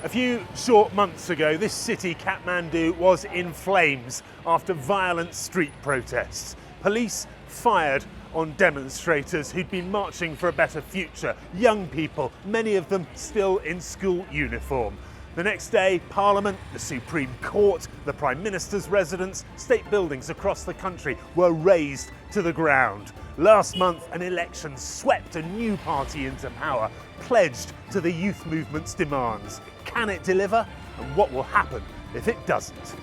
A few short months ago, this city, Kathmandu, was in flames after violent street protests. Police fired on demonstrators who'd been marching for a better future. Young people, many of them still in school uniform. The next day, Parliament, the Supreme Court, the Prime Minister's residence, state buildings across the country were razed to the ground. Last month, an election swept a new party into power, pledged to the youth movement's demands. Can it deliver? And what will happen if it doesn't?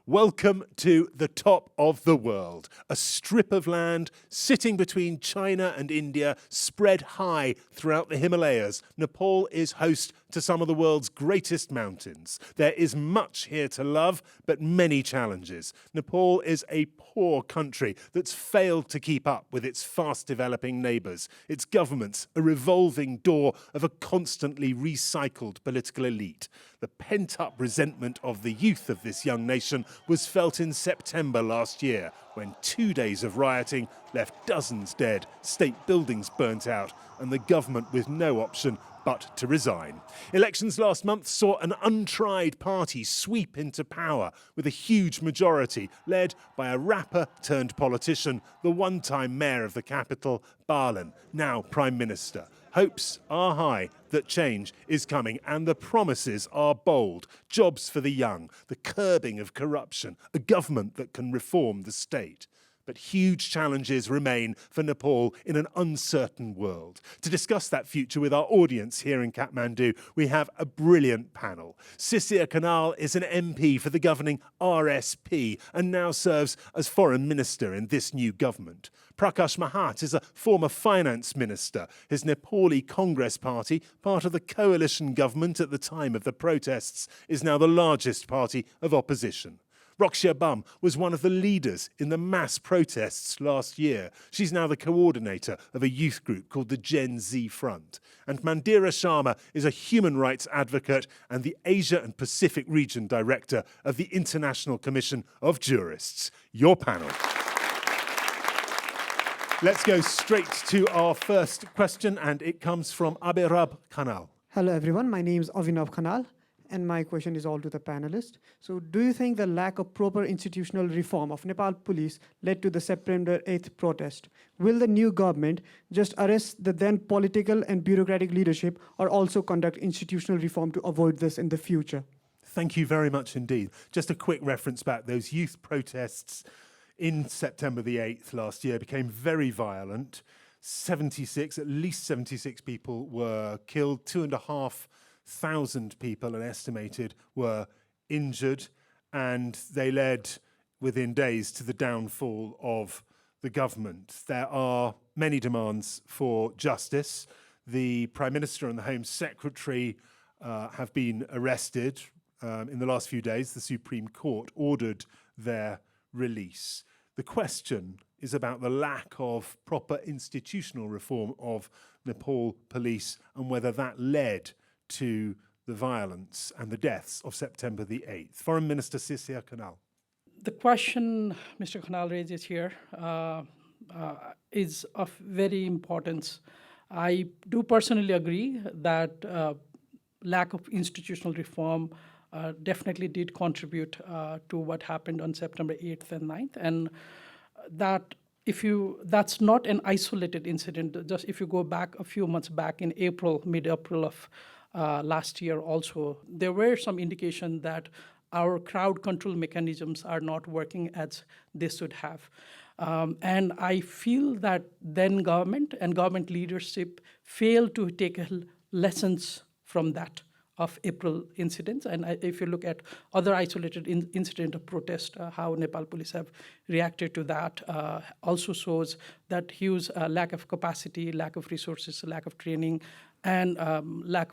Welcome to the top of the world, a strip of land sitting between China and India, spread high throughout the Himalayas. Nepal is host to some of the world's greatest mountains. There is much here to love, but many challenges. Nepal is a poor country that's failed to keep up with its fast-developing neighbours. Its government's a revolving door of a constantly recycled political elite. The pent-up resentment of the youth of this young nation was felt in September last year, when 2 days of rioting left dozens dead, state buildings burnt out, and the government with no option but to resign. Elections last month saw an untried party sweep into power with a huge majority, led by a rapper turned politician, the one-time mayor of the capital, Balan, now Prime Minister. Hopes are high that change is coming, and the promises are bold. Jobs for the young, the curbing of corruption, a government that can reform the state. But huge challenges remain for Nepal in an uncertain world. To discuss that future with our audience here in Kathmandu, we have a brilliant panel. Sisir Kanal is an MP for the governing RSP and now serves as Foreign Minister in this new government. Prakash Mahat is a former finance minister. His Nepali Congress Party, part of the coalition government at the time of the protests, is now the largest party of opposition. Roxia Bum was one of the leaders in the mass protests last year. She's now the coordinator of a youth group called the Gen Z Front. And Mandira Sharma is a human rights advocate and the Asia and Pacific Region Director of the International Commission of Jurists. Your panel. Let's go straight to our first question, and it comes from Abhirab Kanal. Hello everyone, my name is Avinav Kanal, and my question is all to the panelists. So do you think the lack of proper institutional reform of Nepal police led to the September 8th protest? Will the new government just arrest the then political and bureaucratic leadership, or also conduct institutional reform to avoid this in the future? Thank you very much indeed. Just a quick reference back, those youth protests in September the 8th last year became very violent. At least 76 people were killed, 2,500 people, and estimated, were injured, and they led within days to the downfall of the government. There are many demands for justice. The Prime Minister and the Home Secretary have been arrested in the last few days. The Supreme Court ordered their release. The question is about the lack of proper institutional reform of Nepal police and whether that led to the violence and the deaths of September the 8th. Foreign Minister Sisir Kanal. The question Mr. Kanal raises here is of very importance. I do personally agree that lack of institutional reform definitely did contribute to what happened on September 8th and 9th, and that that's not an isolated incident. Just if you go back a few months back in April, mid-April of last year also, there were some indication that our crowd control mechanisms are not working as they should have. And I feel that then government and government leadership failed to take lessons from that of April incidents. And if you look at other isolated incident of protest, how Nepal police have reacted to that also shows that huge lack of capacity, lack of resources, lack of training, and lack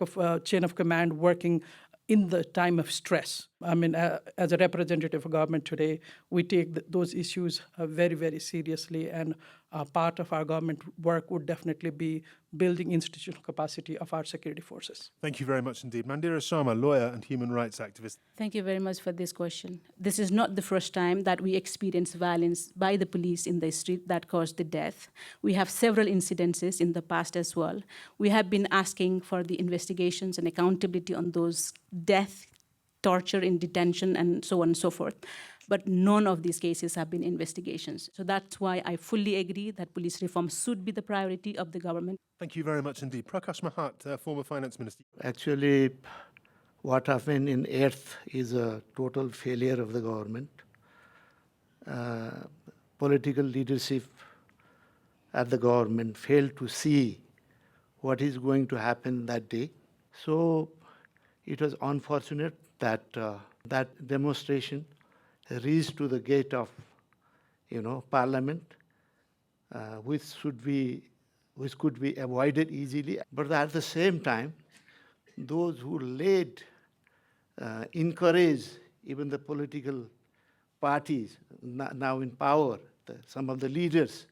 of chain of command working in the time of stress. as a representative of government today, we take those issues very, very seriously, and part of our government work would definitely be building institutional capacity of our security forces. Thank you very much indeed. Mandira Sharma, lawyer and human rights activist. Thank you very much for this question. This is not the first time that we experience violence by the police in the street that caused the death. We have several incidences in the past as well. We have been asking for the investigations and accountability on those death, torture in detention, and so on and so forth. But none of these cases have been investigations. So that's why I fully agree that police reform should be the priority of the government. Thank you very much indeed. Prakash Mahat, former finance minister. Actually, what happened in Earth is a total failure of the government. Political leadership at the government failed to see what is going to happen that day. So it was unfortunate that that demonstration reached to the gate of, Parliament, which could be avoided easily. But at the same time, those who encourage even the political parties now in power, some of the leaders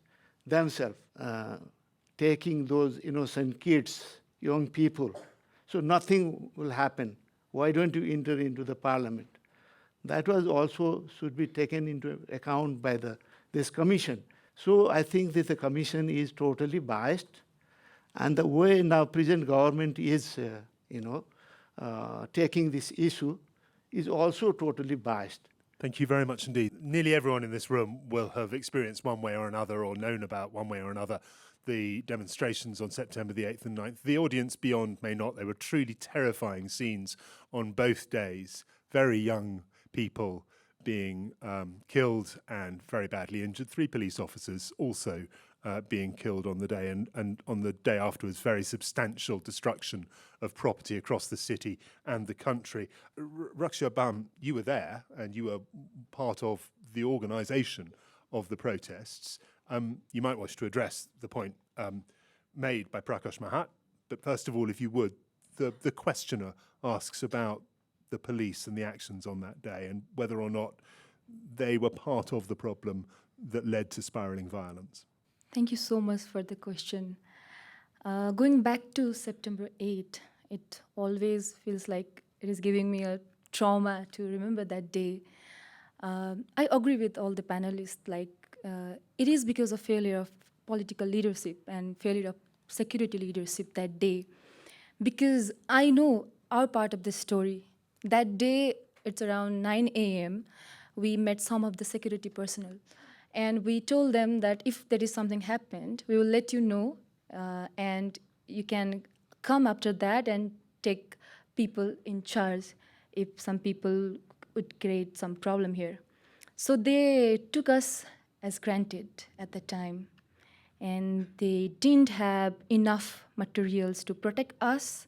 themselves, taking those innocent kids, young people. So nothing will happen. Why don't you enter into the parliament? That was also should be taken into account by this commission. So I think that the commission is totally biased, and the way now present government is, taking this issue is also totally biased. Thank you very much indeed. Nearly everyone in this room will have experienced one way or another, or known about one way or another, the demonstrations on September the 8th and 9th. The audience beyond may not. They were truly terrifying scenes on both days. Very young people being killed and very badly injured. 3 police officers also being killed on the day, and on the day afterwards, very substantial destruction of property across the city and the country. Raksha Bam, you were there and you were part of the organisation of the protests. You might wish to address the point made by Prakash Mahat, but first of all, if you would, the questioner asks about the police and the actions on that day and whether or not they were part of the problem that led to spiralling violence. Thank you so much for the question. Going back to September 8, it always feels like it is giving me a trauma to remember that day. I agree with all the panelists, it is because of failure of political leadership and failure of security leadership that day. Because I know our part of the story. That day, it's around 9 a.m., we met some of the security personnel. And we told them that if there is something happened, we will let you know, and you can come after that and take people in charge if some people would create some problem here. So they took us as granted at the time, and they didn't have enough materials to protect us.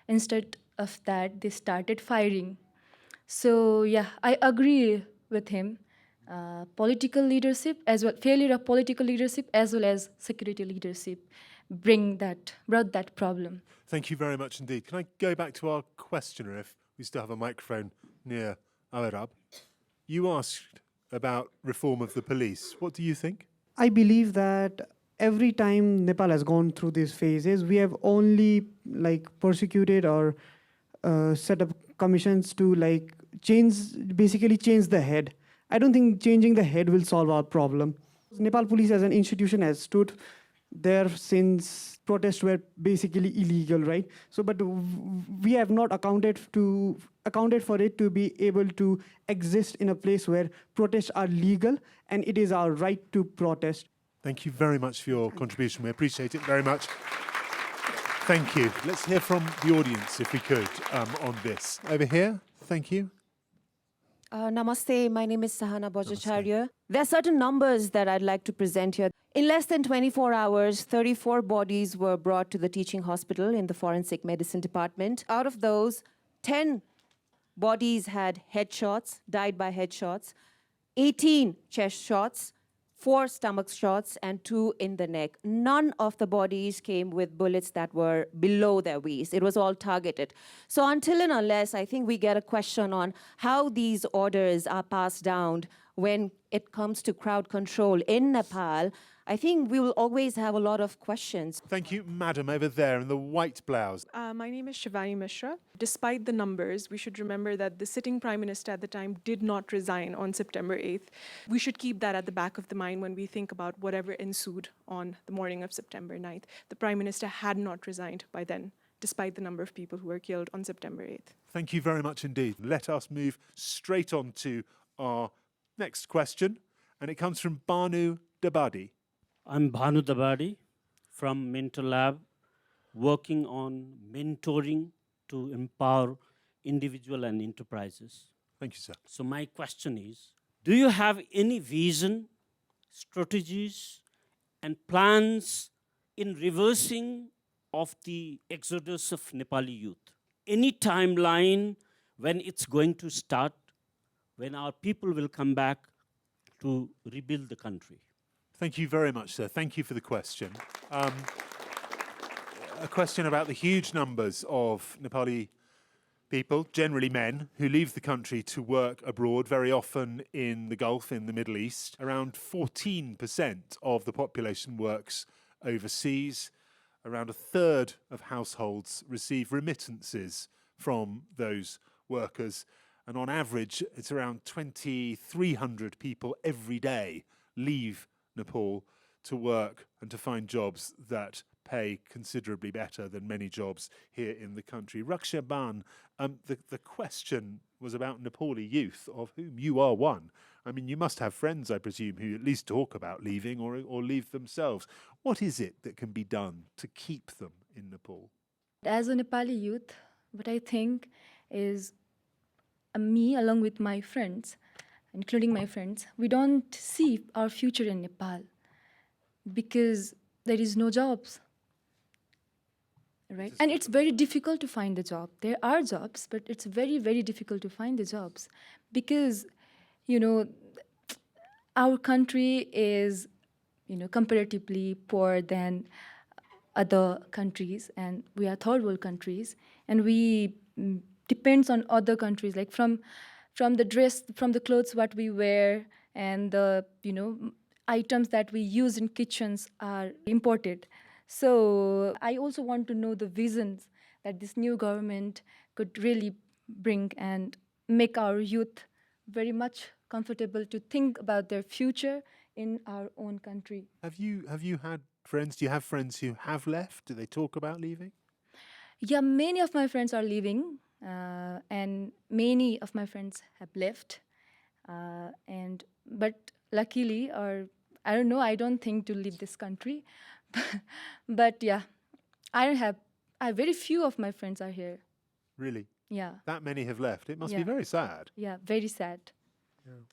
Instead of that, they started firing. So yeah, I agree with him. Political leadership as well, failure of political leadership as well as security leadership brought that problem. Thank you very much indeed. Can I go back to our questioner, if we still have a microphone near Alarab? You asked about reform of the police. What do you think? I believe that every time Nepal has gone through these phases, we have only persecuted or set up commissions to basically change the head. I don't think changing the head will solve our problem. Nepal police as an institution has stood there since protests were basically illegal, right? So, but we have not accounted for it to be able to exist in a place where protests are legal and it is our right to protest. Thank you very much for your contribution. We appreciate it very much. Thank you. Let's hear from the audience, if we could, on this. Over here, thank you. Namaste, my name is Sahana Bajacharya. There are certain numbers that I'd like to present here. In less than 24 hours, 34 bodies were brought to the teaching hospital in the forensic medicine department. Out of those, 10 bodies had headshots, died by headshots, 18 chest shots, 4 stomach shots, and 2 in the neck. None of the bodies came with bullets that were below their waist. It was all targeted. So until and unless I think we get a question on how these orders are passed down when it comes to crowd control in Nepal, I think we will always have a lot of questions. Thank you, madam, over there in the white blouse. My name is Shivani Mishra. Despite the numbers, we should remember that the sitting prime minister at the time did not resign on September 8th. We should keep that at the back of the mind when we think about whatever ensued on the morning of September 9th. The prime minister had not resigned by then, despite the number of people who were killed on September 8th. Thank you very much indeed. Let us move straight on to our next question, and it comes from Banu Dabadi. I'm Bhanu Dabadi from Mentor Lab, working on mentoring to empower individual and enterprises. Thank you, sir. So my question is, do you have any vision, strategies, and plans in reversing of the exodus of Nepali youth? Any timeline when it's going to start, when our people will come back to rebuild the country? Thank you very much, sir. Thank you for the question. A question about the huge numbers of Nepali people, generally men, who leave the country to work abroad, very often in the Gulf, in the Middle East. Around 14% of the population works overseas. Around a third of households receive remittances from those workers. And on average, it's around 2,300 people every day leave Nepal to work and to find jobs that pay considerably better than many jobs here in the country. Raksha Ban, the question was about Nepali youth, of whom you are one. I mean, you must have friends, I presume, who at least talk about leaving or leave themselves. What is it that can be done to keep them in Nepal? As a Nepali youth, what I think is me, along with my friends, including my friends, we don't see our future in Nepal because there is no jobs, right? And it's very difficult to find the job. There are jobs, but it's very, very difficult to find the jobs because, our country is, comparatively poor than other countries, and we are third world countries, and we depends on other countries, like from the dress, from the clothes what we wear, and the items that we use in kitchens are imported. So I also want to know the visions that this new government could really bring and make our youth very much comfortable to think about their future in our own country. Have you had friends? Do you have friends who have left? Do they talk about leaving? Yeah, many of my friends are leaving, and many of my friends have left. But luckily, or I don't know, I don't think to leave this country. But yeah, very few of my friends are here. Really? Yeah. That many have left. It must be Yeah. very sad. Yeah, very sad.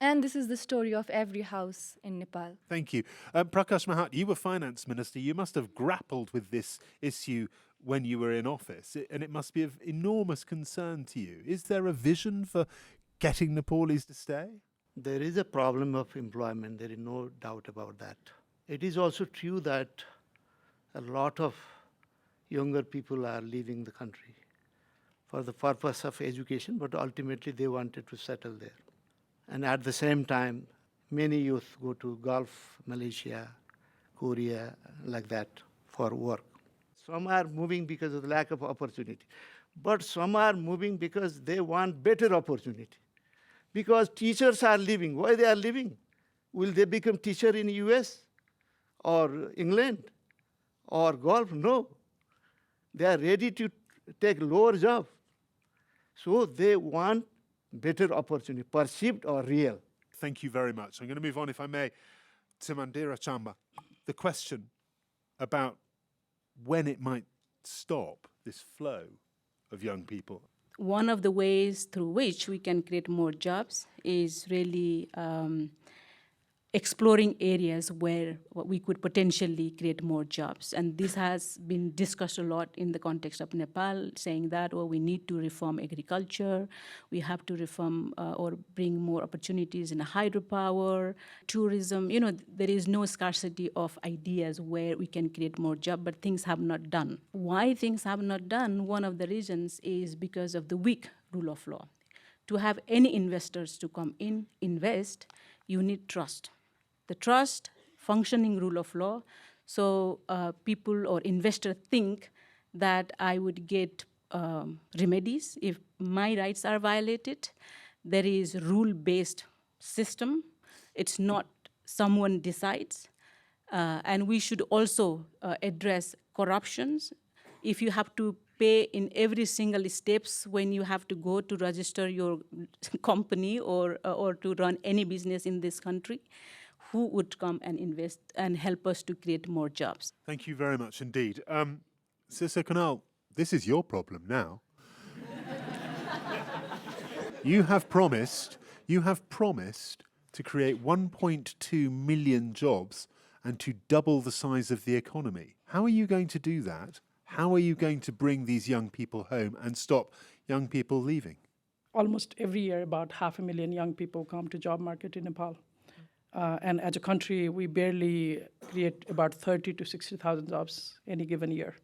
And this is the story of every house in Nepal. Thank you. Prakash Mahat, you were finance minister. You must have grappled with this issue when you were in office, and it must be of enormous concern to you. Is there a vision for getting Nepalis to stay? There is a problem of employment, there is no doubt about that. It is also true that a lot of younger people are leaving the country for the purpose of education, but ultimately they wanted to settle there. And at the same time, many youth go to Gulf, Malaysia, Korea, like that, for work. Some are moving because of the lack of opportunity, but some are moving because they want better opportunity. Because teachers are leaving. Why they are leaving? Will they become teacher in US or England or Gulf? No. They are ready to take lower job. So they want better opportunity, perceived or real. Thank you very much. I'm going to move on, if I may, to Mandira Chamba. The question about when it might stop, this flow of young people. One of the ways through which we can create more jobs is really exploring areas where we could potentially create more jobs. And this has been discussed a lot in the context of Nepal, saying that, we need to reform agriculture, we have to reform or bring more opportunities in hydropower, tourism. There is no scarcity of ideas where we can create more jobs, but things have not done. Why things have not done? One of the reasons is because of the weak rule of law. To have any investors to come in, invest, you need trust. The trust, functioning rule of law, so people or investors think that I would get remedies if my rights are violated. There is rule-based system. It's not someone decides. And we should also address corruptions. If you have to pay in every single steps when you have to go to register your company or to run any business in this country, who would come and invest and help us to create more jobs? Thank you very much indeed. Sister Kunal, this is your problem now. You have promised to create 1.2 million jobs and to double the size of the economy. How are you going to do that? How are you going to bring these young people home and stop young people leaving? Almost every year, about 500,000 young people come to job market in Nepal. And as a country, we barely create about 30 to 60,000 jobs any given year.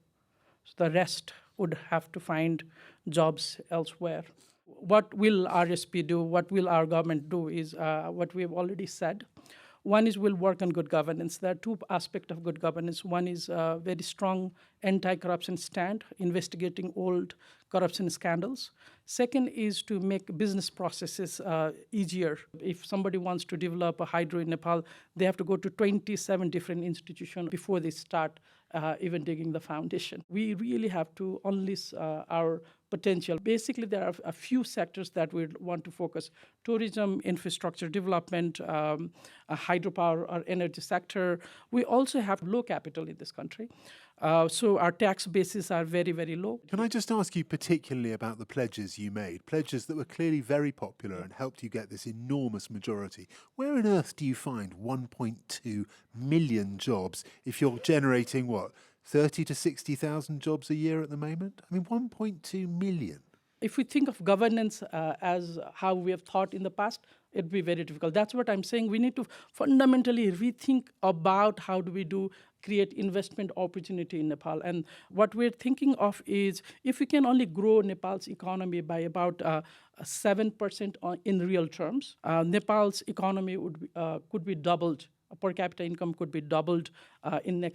So the rest would have to find jobs elsewhere. What will RSP do? What will our government do is what we have already said. One is we'll work on good governance. There are two aspects of good governance. One is a very strong anti-corruption stand, investigating old corruption scandals. Second is to make business processes easier. If somebody wants to develop a hydro in Nepal, they have to go to 27 different institutions before they start even digging the foundation. We really have to unleash our potential. Basically, there are a few sectors that we want to focus: tourism, infrastructure development, hydropower or energy sector. We also have low capital in this country. So our tax bases are very, very low. Can I just ask you particularly about the pledges you made, pledges that were clearly very popular and helped you get this enormous majority? Where on earth do you find 1.2 million jobs if you're generating, 30 to 60,000 jobs a year at the moment? I mean, 1.2 million. If we think of governance as how we have thought in the past, it'd be very difficult. That's what I'm saying. We need to fundamentally rethink about how do we create investment opportunity in Nepal. And what we're thinking of is if we can only grow Nepal's economy by about 7% in real terms, Nepal's economy could be doubled. Per capita income could be doubled in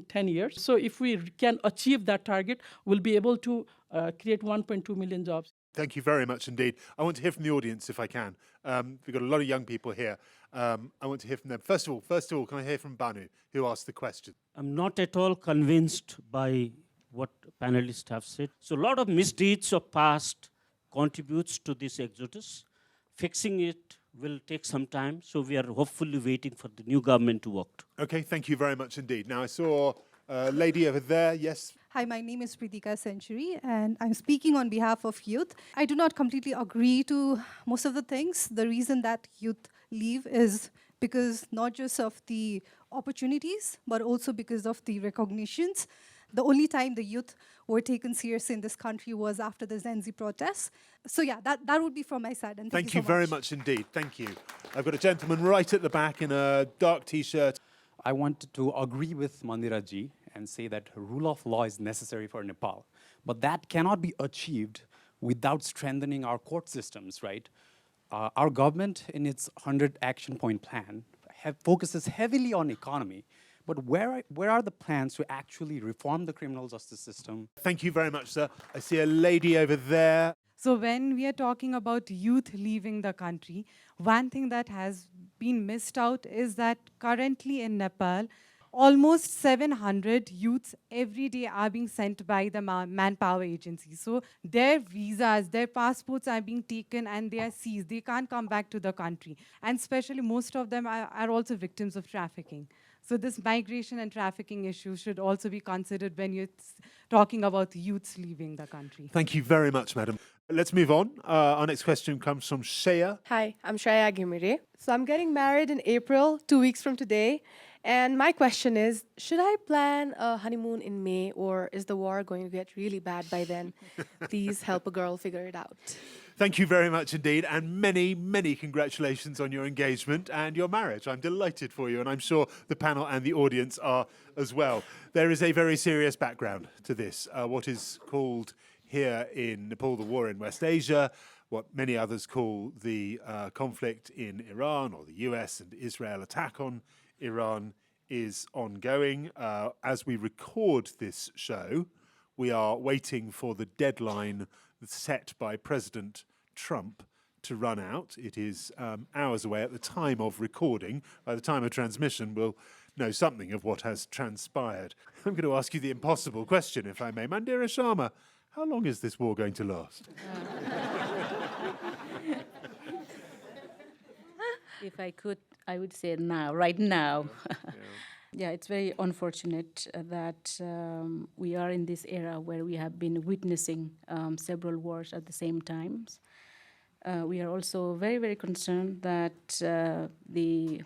10 years. So if we can achieve that target, we'll be able to create 1.2 million jobs. Thank you very much indeed. I want to hear from the audience if I can. We've got a lot of young people here. I want to hear from them. First of all, can I hear from Banu, who asked the question? I'm not at all convinced by what panelists have said. So a lot of misdeeds of past contributes to this exodus. Fixing it will take some time, so we are hopefully waiting for the new government to work. Okay, thank you very much indeed. Now I saw a lady over there, yes. Hi, my name is Pritika Century, and I'm speaking on behalf of youth. I do not completely agree to most of the things. The reason that youth leave is because not just of the opportunities, but also because of the recognitions. The only time the youth were taken seriously in this country was after the Gen Z protests. So yeah, that would be from my side. And thank you very much indeed. Thank you. I've got a gentleman right at the back in a dark T-shirt. I wanted to agree with Mandira ji and say that rule of law is necessary for Nepal. But that cannot be achieved without strengthening our court systems, right? Our government, in its 100 Action Point Plan, focuses heavily on economy. But where are the plans to actually reform the criminal justice system? Thank you very much, sir. I see a lady over there. So when we are talking about youth leaving the country, one thing that has been missed out is that currently in Nepal, almost 700 youths every day are being sent by the manpower agency. So their visas, their passports are being taken and they are seized. They can't come back to the country. And especially most of them are also victims of trafficking. So this migration and trafficking issue should also be considered when you're talking about youths leaving the country. Thank you very much, madam. Let's move on. Our next question comes from Shreya. Hi, I'm Shreya Ghimire. So I'm getting married in April, 2 weeks from today. And my question is, should I plan a honeymoon in May, or is the war going to get really bad by then? Please help a girl figure it out. Thank you very much indeed, and many, many congratulations on your engagement and your marriage. I'm delighted for you, and I'm sure the panel and the audience are as well. There is a very serious background to this, what is called here in Nepal the war in West Asia, what many others call the conflict in Iran, or the US and Israel attack on Iran is ongoing. As we record this show, we are waiting for the deadline set by President Trump to run out. It is hours away at the time of recording. By the time of transmission, we'll know something of what has transpired. I'm going to ask you the impossible question, if I may. Mandira Sharma, how long is this war going to last? If I could, I would say now, right now. Yeah, it's very unfortunate that we are in this era where we have been witnessing several wars at the same time. We are also very, very concerned that the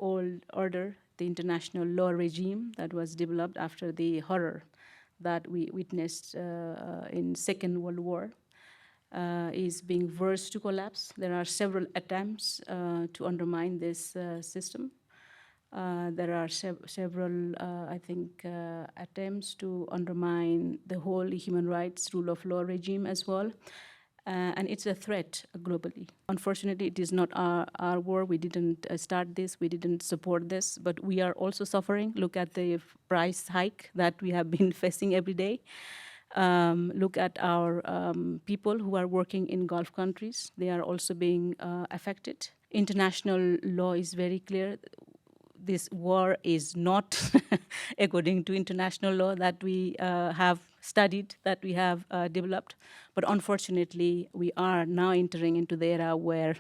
old order, the international law regime that was developed after the horror that we witnessed in Second World War is being forced to collapse. There are several attempts to undermine this system. There are several, I think, attempts to undermine the whole human rights, rule of law regime as well. And it's a threat globally. Unfortunately, it is not our war. We didn't start this. We didn't support this. But we are also suffering. Look at the price hike that we have been facing every day. Look at our people who are working in Gulf countries. They are also being affected. International law is very clear. This war is not according to international law that we have studied, that we have developed. But unfortunately, we are now entering into the era where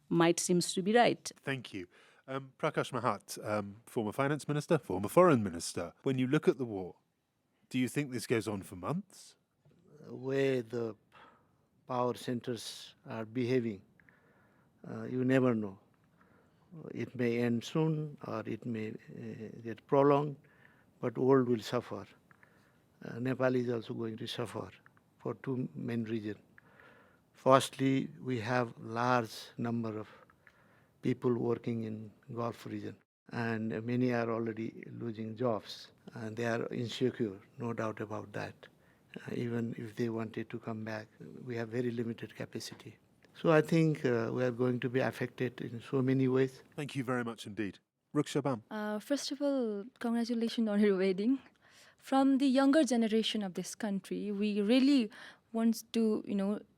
might seems to be right. Thank you. Prakash Mahat, former finance minister, former foreign minister. When you look at the war, do you think this goes on for months? The way the power centers are behaving, you never know. It may end soon, or it may get prolonged, but world will suffer. Nepal is also going to suffer for two main reasons. Firstly, we have large number of people working in Gulf region, and many are already losing jobs, and they are insecure, no doubt about that. Even if they wanted to come back, we have very limited capacity. So I think we are going to be affected in so many ways. Thank you very much indeed. Ruksha Bam. First of all, congratulations on your wedding. From the younger generation of this country, we really want to,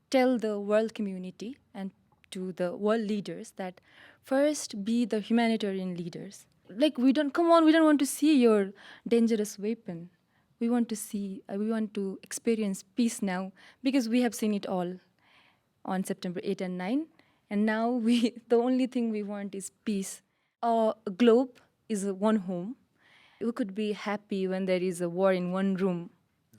tell the world community and to the world leaders that first be the humanitarian leaders. Like we don't want to see your dangerous weapon. We want to experience peace now, because we have seen it all on September 8 and 9. And now the only thing we want is peace. Our globe is one home. We could be happy when there is a war in one room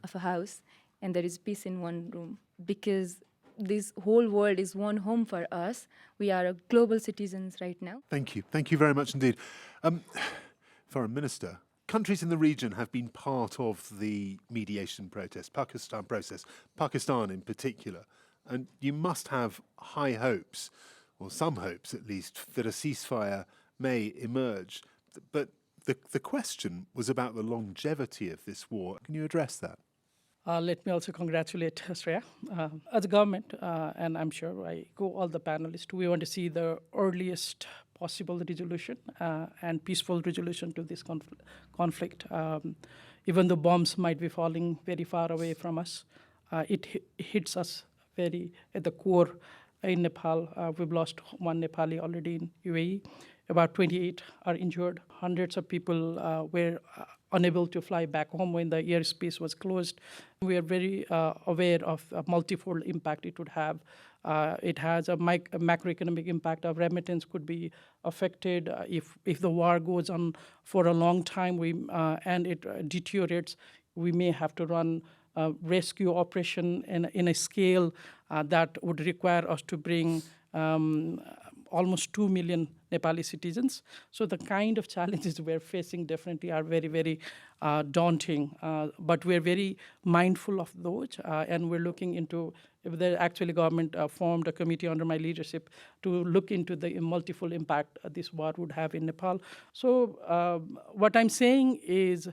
of a house and there is peace in one room, because this whole world is one home for us. We are global citizens right now. Thank you. Thank you very much indeed. Foreign Minister, countries in the region have been part of the mediation process Pakistan in particular. And you must have high hopes, or some hopes at least, that a ceasefire may emerge. But the question was about the longevity of this war. Can you address that? Let me also congratulate Shreya. As a government, and I'm sure I go all the panelists, we want to see the earliest possible resolution and peaceful resolution to this conflict. Even though bombs might be falling very far away from us, it hits us very at the core in Nepal. We've lost one Nepali already in UAE. About 28 are injured. Hundreds of people were unable to fly back home when the airspace was closed. We are very aware of a multifold impact it would have. It has a macroeconomic impact. Our remittance could be affected if the war goes on for a long time and it deteriorates. We may have to run rescue operation in a scale that would require us to bring almost 2 million Nepali citizens. So the kind of challenges we're facing definitely are very, very daunting. But we're very mindful of those, and we're looking into, if the actually government formed a committee under my leadership to look into the multiple impact this war would have in Nepal. So what I'm saying is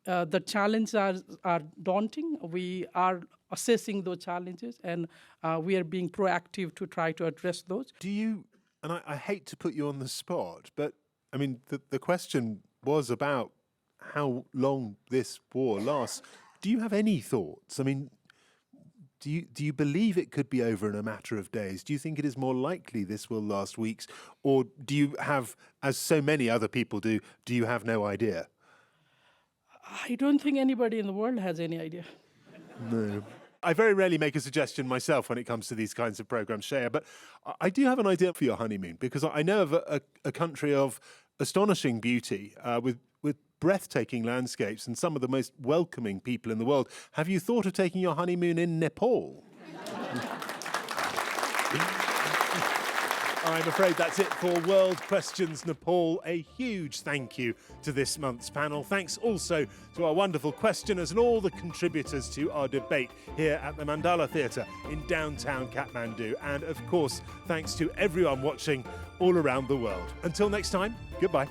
the challenges are daunting. We are assessing those challenges, and we are being proactive to try to address those. Do you, and I hate to put you on the spot, but I mean, the question was about how long this war lasts. Do you have any thoughts? I mean, do you believe it could be over in a matter of days? Do you think it is more likely this will last weeks? Or do you have, as so many other people do you have no idea? I don't think anybody in the world has any idea. No. I very rarely make a suggestion myself when it comes to these kinds of programs, Shreya, but I do have an idea for your honeymoon, because I know of a country of astonishing beauty with breathtaking landscapes and some of the most welcoming people in the world. Have you thought of taking your honeymoon in Nepal? I'm afraid that's it for World Questions Nepal. A huge thank you to this month's panel. Thanks also to our wonderful questioners and all the contributors to our debate here at the Mandala Theatre in downtown Kathmandu. And of course, thanks to everyone watching all around the world. Until next time, goodbye.